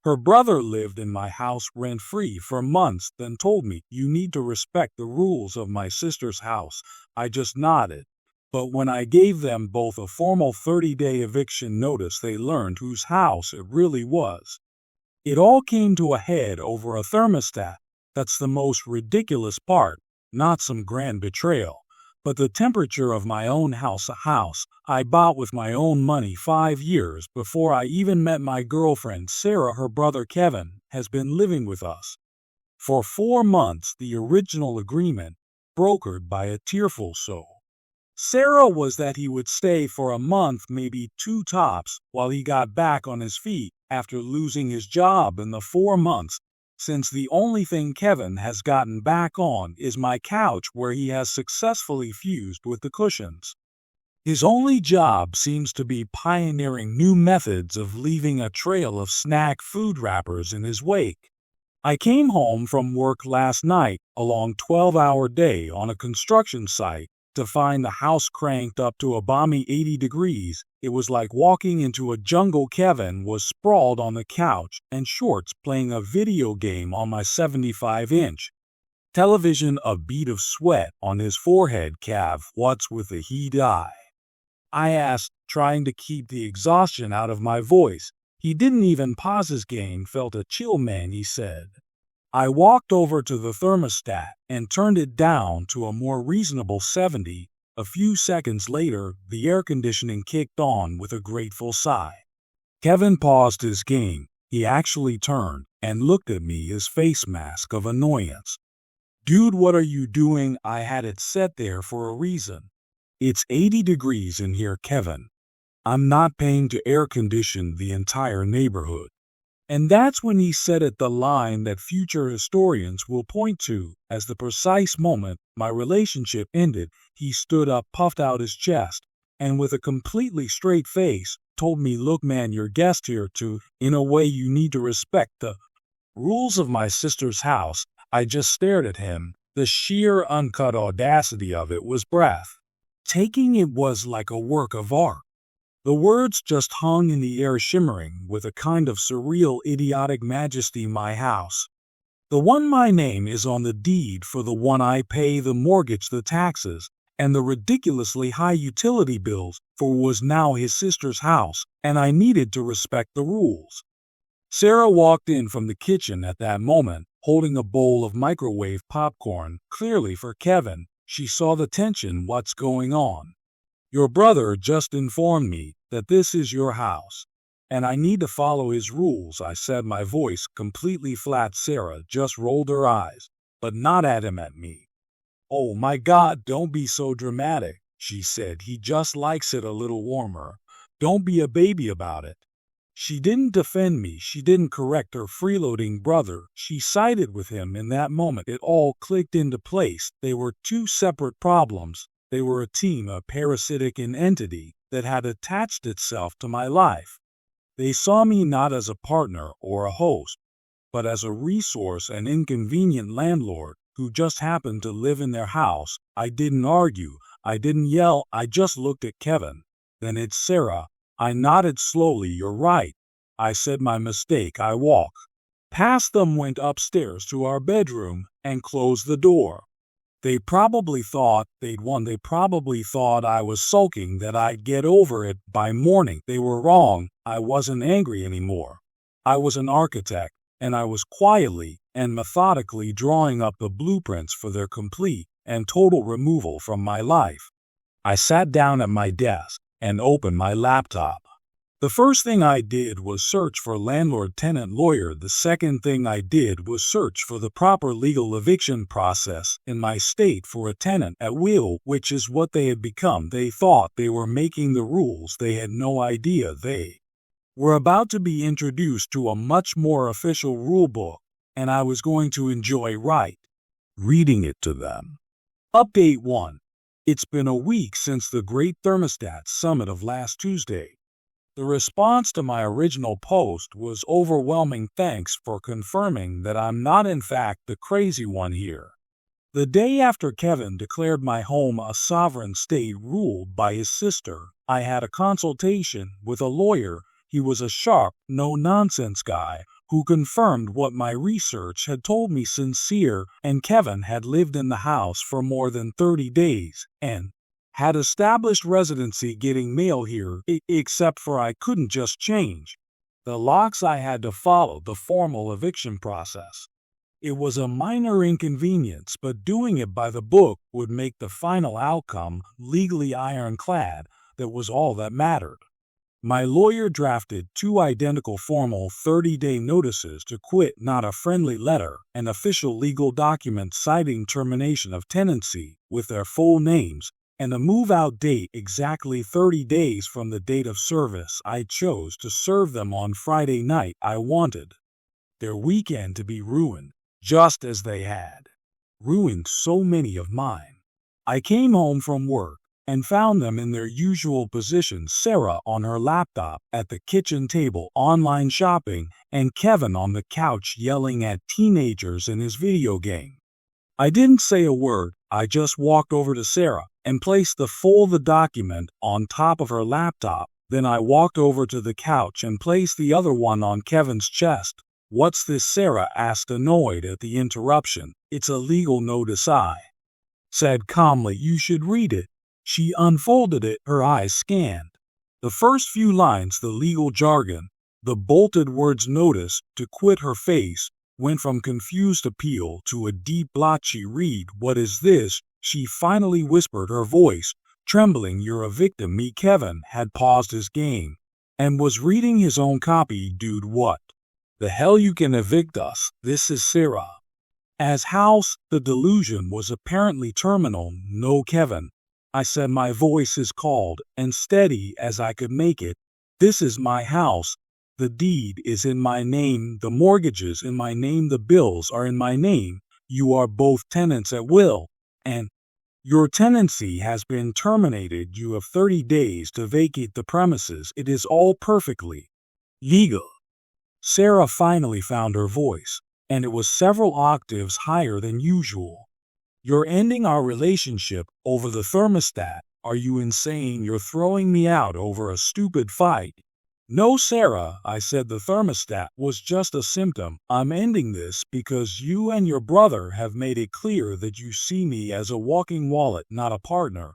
Her brother lived in my house rent-free for months, then told me, "You need to respect the rules of my sister's house." I just nodded. But when I gave them both a formal 30-day eviction notice, they learned whose house it really was. It all came to a head over a thermostat. That's the most ridiculous part, not some grand betrayal, but the temperature of my own house, a house I bought with my own money 5 years before I even met my girlfriend Sarah. Her brother Kevin has been living with us for 4 months, the original agreement brokered by a tearful soul. Sarah was that he would stay for a month, maybe 2 tops, while he got back on his feet after losing his job in the 4 months, since the only thing Kevin has gotten back on is my couch, where he has successfully fused with the cushions. His only job seems to be pioneering new methods of leaving a trail of snack food wrappers in his wake. I came home from work last night, a long 12-hour day on a construction site, to find the house cranked up to a balmy 80 degrees. It was like walking into a jungle. Kevin was sprawled on the couch and shorts playing a video game on my 75-inch television, a bead of sweat on his forehead. "Cav, what's with the heat?" I asked, trying to keep the exhaustion out of my voice. He didn't even pause his game. "Felt a chill, man," he said. I walked over to the thermostat and turned it down to a more reasonable 70. A few seconds later, the air conditioning kicked on with a grateful sigh. Kevin paused his game. He actually turned and looked at me, his face mask of annoyance. "Dude, what are you doing?" I had it set there for a reason. "It's 80 degrees in here, Kevin. I'm not paying to air condition the entire neighborhood." And that's when he said it, the line that future historians will point to as the precise moment my relationship ended. He stood up, puffed out his chest, and with a completely straight face, told me, "Look, man, you're guest here too. In a way, you need to respect the rules of my sister's house." I just stared at him. The sheer uncut audacity of it was breathtaking. It was like a work of art. The words just hung in the air, shimmering with a kind of surreal, idiotic majesty. "My house. The one my name is on the deed for, the one I pay the mortgage, the taxes, and the ridiculously high utility bills for, was now his sister's house, and I needed to respect the rules." Sarah walked in from the kitchen at that moment, holding a bowl of microwave popcorn, clearly for Kevin. She saw the tension. "What's going on?" "Your brother just informed me that this is your house, and I need to follow his rules," I said, my voice completely flat. Sarah just rolled her eyes, but not at him, at me. "Oh my God, don't be so dramatic," she said. "He just likes it a little warmer. Don't be a baby about it." She didn't defend me. She didn't correct her freeloading brother. She sided with him. In that moment, it all clicked into place. They were two separate problems. They were a team, a parasitic entity that had attached itself to my life. They saw me not as a partner or a host, but as a resource, an inconvenient landlord who just happened to live in their house. I didn't argue. I didn't yell. I just looked at Kevin. "Then it's Sarah." I nodded slowly. "You're right," I said. "My mistake." I walked past them, went upstairs to our bedroom, and closed the door. They probably thought they'd won. They probably thought I was sulking, that I'd get over it by morning. They were wrong. I wasn't angry anymore. I was an architect, and I was quietly and methodically drawing up the blueprints for their complete and total removal from my life. I sat down at my desk and opened my laptop. The first thing I did was search for landlord-tenant lawyer. The second thing I did was search for the proper legal eviction process in my state for a tenant at will, which is what they had become. They thought they were making the rules. They had no idea they were about to be introduced to a much more official rulebook, and I was going to enjoy reading it to them. Update 1. It's been a week since the Great Thermostat Summit of last Tuesday. The response to my original post was overwhelming. Thanks for confirming that I'm not in fact the crazy one here. The day after Kevin declared my home a sovereign state ruled by his sister, I had a consultation with a lawyer. He was a sharp, no-nonsense guy who confirmed what my research had told me. Sincere and Kevin had lived in the house for more than 30 days and had established residency, getting mail here, except for I couldn't just change the locks. I had to follow the formal eviction process. It was a minor inconvenience, but doing it by the book would make the final outcome legally ironclad. That was all that mattered. My lawyer drafted 2 identical formal 30-day notices to quit, not a friendly letter, an official legal document citing termination of tenancy with their full names, and a move-out date exactly 30 days from the date of service. I chose to serve them on Friday night. I wanted their weekend to be ruined, just as they had ruined so many of mine. I came home from work and found them in their usual position, Sarah on her laptop at the kitchen table online shopping, and Kevin on the couch yelling at teenagers in his video game. I didn't say a word. I just walked over to Sarah and placed the document on top of her laptop. Then I walked over to the couch and placed the other one on Kevin's chest. "What's this?" Sarah asked, annoyed at the interruption. "It's a legal notice," I said calmly. "You should read it." She unfolded it, her eyes scanned the first few lines. The legal jargon, the bolted words "notice to quit." Her face went from confused appeal to a deep blotchy read. "What is this?" she finally whispered, her voice trembling. "You're a victim." Me. Kevin had paused his game and was reading his own copy. "Dude, what the hell? You can evict us. This is Sarah as house." The delusion was apparently terminal. "No, Kevin," I said, my voice as cold and steady as I could make it. "This is my house. The deed is in my name. The mortgage is in my name. The bills are in my name. You are both tenants at will, and your tenancy has been terminated. You have 30 days to vacate the premises. It is all perfectly legal." Sarah finally found her voice, and it was several octaves higher than usual. "You're ending our relationship over the thermostat. Are you insane? You're throwing me out over a stupid fight." "No, Sarah," I said, "the thermostat was just a symptom. I'm ending this because you and your brother have made it clear that you see me as a walking wallet, not a partner.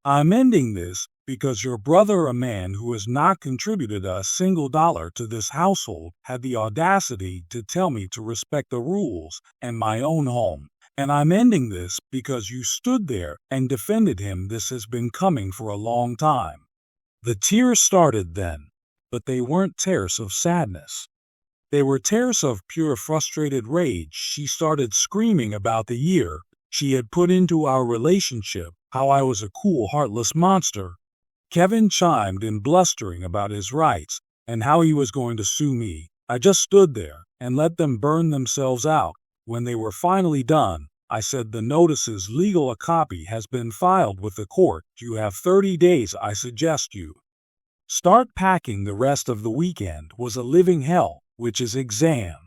I'm ending this because your brother, a man who has not contributed a single dollar to this household, had the audacity to tell me to respect the rules and my own home. And I'm ending this because you stood there and defended him. This has been coming for a long time." The tears started then, but they weren't tears of sadness. They were tears of pure frustrated rage. She started screaming about the year she had put into our relationship, how I was a cool, heartless monster. Kevin chimed in, blustering about his rights and how he was going to sue me. I just stood there and let them burn themselves out. When they were finally done, I said, "The notice's legal. A copy has been filed with the court. You have 30 days. I suggest you start packing. The rest of the weekend was a living hell, which is exam.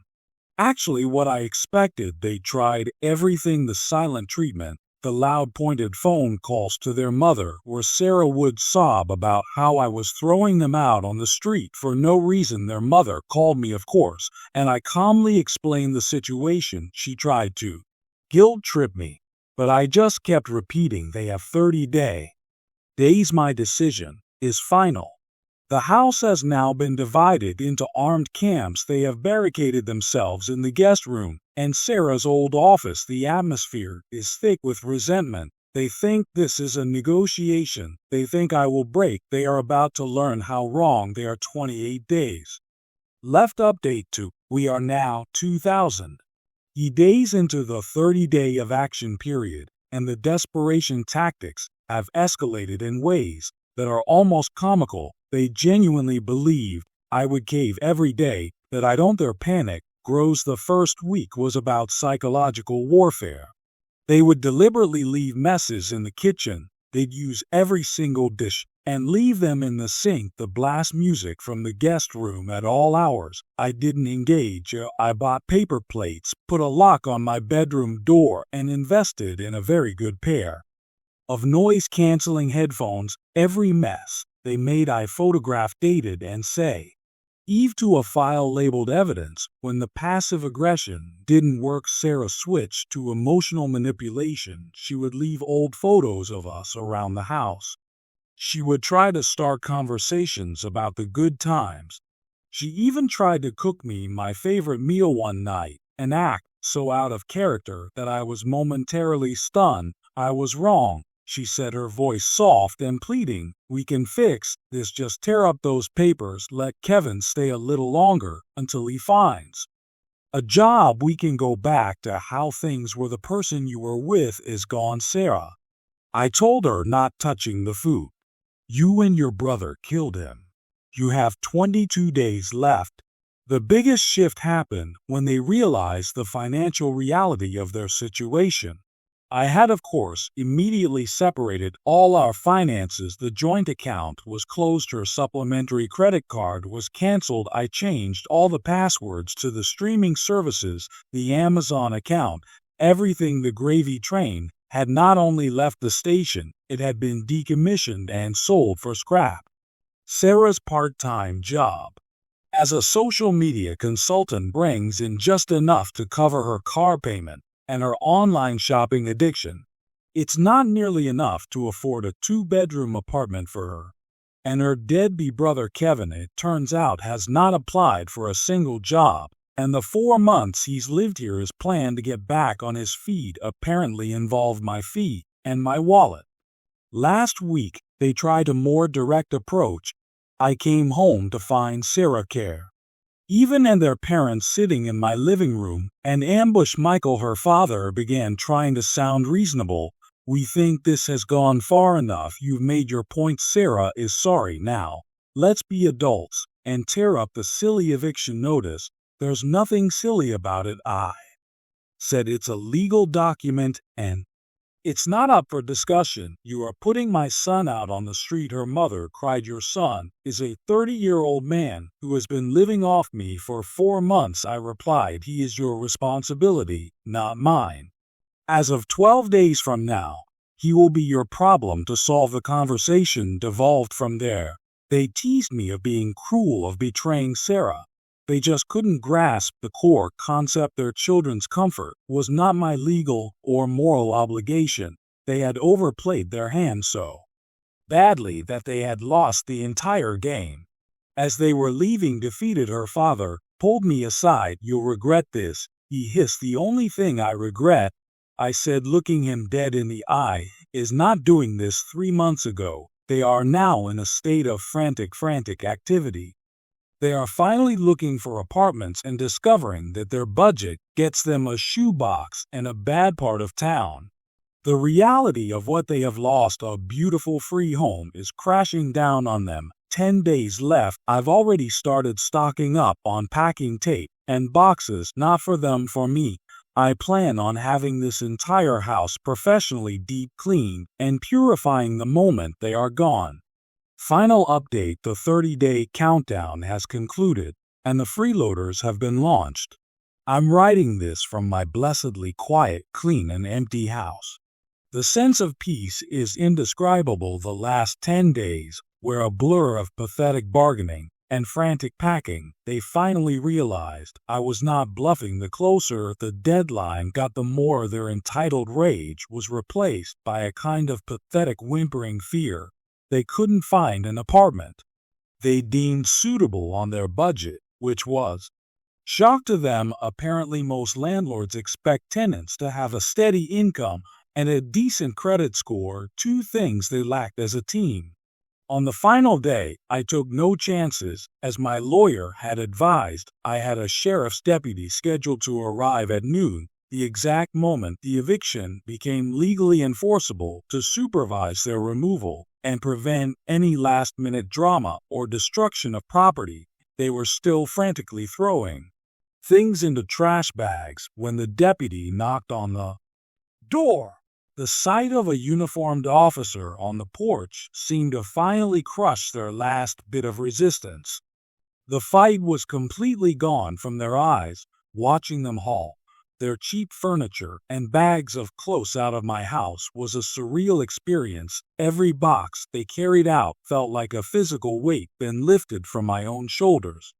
Actually what I expected. They tried everything: the silent treatment, the loud pointed phone calls to their mother, where Sarah would sob about how I was throwing them out on the street for no reason. Their mother called me, of course, and I calmly explained the situation. She tried to guilt trip me, but I just kept repeating, they have 30 days. My decision is final. The house has now been divided into armed camps. They have barricaded themselves in the guest room and Sarah's old office. The atmosphere is thick with resentment. They think this is a negotiation. They think I will break. They are about to learn how wrong they are. 28 days left. Update 2. We are now 2,000 days into the 30-day of action period, and the desperation tactics have escalated in ways that are almost comical. They genuinely believed I would cave every day, that I don't. Their panic grows. The first week was about psychological warfare. They would deliberately leave messes in the kitchen. They'd use every single dish and leave them in the sink. The blast music from the guest room at all hours. I didn't engage. I bought paper plates, put a lock on my bedroom door, and invested in a very good pair of noise-canceling headphones. Every mess they made I photographed, dated, and say, Eve to a file labeled evidence. When the passive aggression didn't work, Sarah switched to emotional manipulation. She would leave old photos of us around the house. She would try to start conversations about the good times. She even tried to cook me my favorite meal one night, an act so out of character that I was momentarily stunned. I was wrong, she said, her voice soft and pleading. We can fix this, just tear up those papers, let Kevin stay a little longer until he finds a job. We can go back to how things were. The person you were with is gone, Sarah. I told her, not touching the food. You and your brother killed him. You have 22 days left. The biggest shift happened when they realized the financial reality of their situation. I had, of course, immediately separated all our finances. The joint account was closed. Her supplementary credit card was canceled. I changed all the passwords to the streaming services, the Amazon account, everything. The gravy train had not only left the station, it had been decommissioned and sold for scrap. Sarah's part-time job as a social media consultant brings in just enough to cover her car payment and her online shopping addiction. It's not nearly enough to afford a 2-bedroom apartment for her. And her deadbeat brother Kevin, it turns out, has not applied for a single job, and the 4 months he's lived here his plan to get back on his feet apparently involved my fee and my wallet. Last week, they tried a more direct approach. I came home to find Sarah Care, Even and their parents sitting in my living room, and ambush Michael, her father, began trying to sound reasonable. We think this has gone far enough. You've made your point. Sarah is sorry now. Let's be adults and tear up the silly eviction notice. There's nothing silly about it. I said it's a legal document and it's not up for discussion. You are putting my son out on the street, her mother cried. Your son is a 30-year-old man who has been living off me for 4 months, I replied. He is your responsibility, not mine. As of 12 days from now, he will be your problem to solve. The conversation devolved from there. They teased me of being cruel, of betraying Sarah. They just couldn't grasp the core concept. Their children's comfort was not my legal or moral obligation. They had overplayed their hand so badly that they had lost the entire game. As they were leaving defeated, her father pulled me aside. You'll regret this, he hissed. The only thing I regret, I said, looking him dead in the eye, is not doing this 3 months ago. They are now in a state of frantic activity. They are finally looking for apartments and discovering that their budget gets them a shoebox and a bad part of town. The reality of what they have lost, a beautiful free home, is crashing down on them. 10 days left. I've already started stocking up on packing tape and boxes, not for them, for me. I plan on having this entire house professionally deep cleaned and purifying the moment they are gone. Final update: the 30-day countdown has concluded, and the freeloaders have been launched. I'm writing this from my blessedly quiet, clean, and empty house. The sense of peace is indescribable. The last 10 days were a blur of pathetic bargaining and frantic packing. They finally realized I was not bluffing. The closer the deadline got, the more their entitled rage was replaced by a kind of pathetic whimpering fear. They couldn't find an apartment they deemed suitable on their budget, which was shock to them. Apparently, most landlords expect tenants to have a steady income and a decent credit score, 2 things they lacked as a team. On the final day, I took no chances. As my lawyer had advised, I had a sheriff's deputy scheduled to arrive at noon, the exact moment the eviction became legally enforceable, to supervise their removal and prevent any last-minute drama or destruction of property. They were still frantically throwing things into trash bags when the deputy knocked on the door. The sight of a uniformed officer on the porch seemed to finally crush their last bit of resistance. The fight was completely gone from their eyes. Watching them haul their cheap furniture and bags of clothes out of my house was a surreal experience. Every box they carried out felt like a physical weight been lifted from my own shoulders.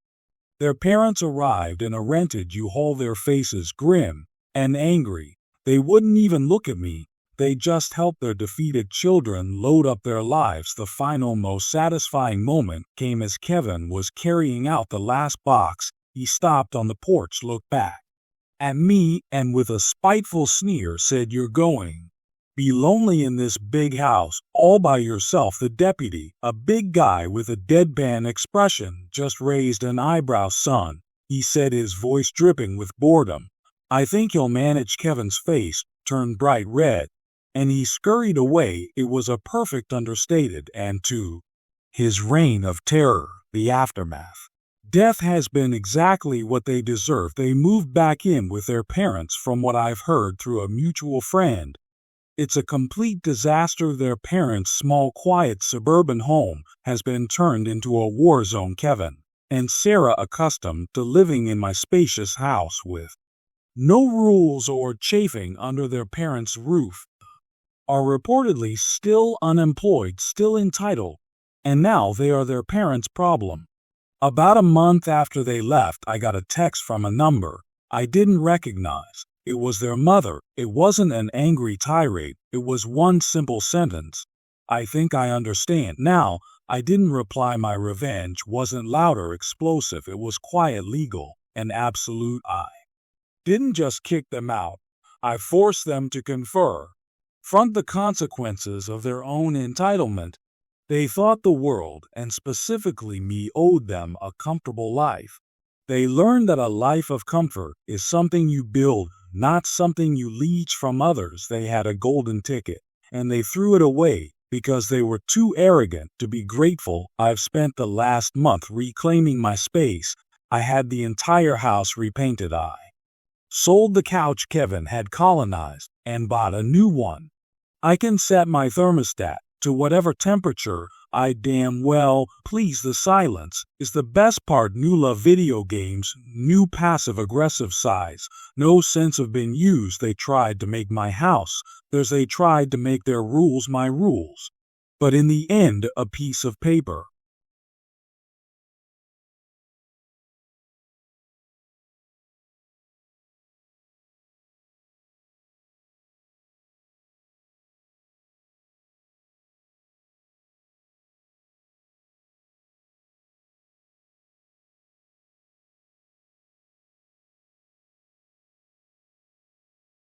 Their parents arrived in a rented U-Haul, their faces grim and angry. They wouldn't even look at me. They just helped their defeated children load up their lives. The final, most satisfying moment came as Kevin was carrying out the last box. He stopped on the porch, looked back at me, and with a spiteful sneer said, "You're going be lonely in this big house, all by yourself." The deputy, a big guy with a deadpan expression, just raised an eyebrow. "Son," he said, his voice dripping with boredom, "I think you'll manage." Kevin's face turned bright red, and he scurried away. It was a perfect understated end to his reign of terror. The aftermath. Death has been exactly what they deserve. They moved back in with their parents, from what I've heard through a mutual friend. It's a complete disaster. Their parents' small, quiet suburban home has been turned into a war zone. Kevin and Sarah, accustomed to living in my spacious house with no rules or chafing under their parents' roof, are reportedly still unemployed, still entitled, and now they are their parents' problem. About a month after they left, I got a text from a number I didn't recognize. It was their mother. It wasn't an angry tirade. It was one simple sentence: "I think I understand now." I didn't reply. My revenge wasn't loud or explosive. It was quiet, legal, and absolute. I didn't just kick them out. I forced them to confront the consequences of their own entitlement. They thought the world, and specifically me, owed them a comfortable life. They learned that a life of comfort is something you build, not something you leech from others. They had a golden ticket, and they threw it away because they were too arrogant to be grateful. I've spent the last month reclaiming my space. I had the entire house repainted. I sold the couch Kevin had colonized and bought a new one. I can set my thermostat to whatever temperature I damn well please. The silence is the best part. New love video games, new passive-aggressive sighs, no sense of being used. They tried to make my house theirs. They tried to make their rules my rules. But in the end, a piece of paper.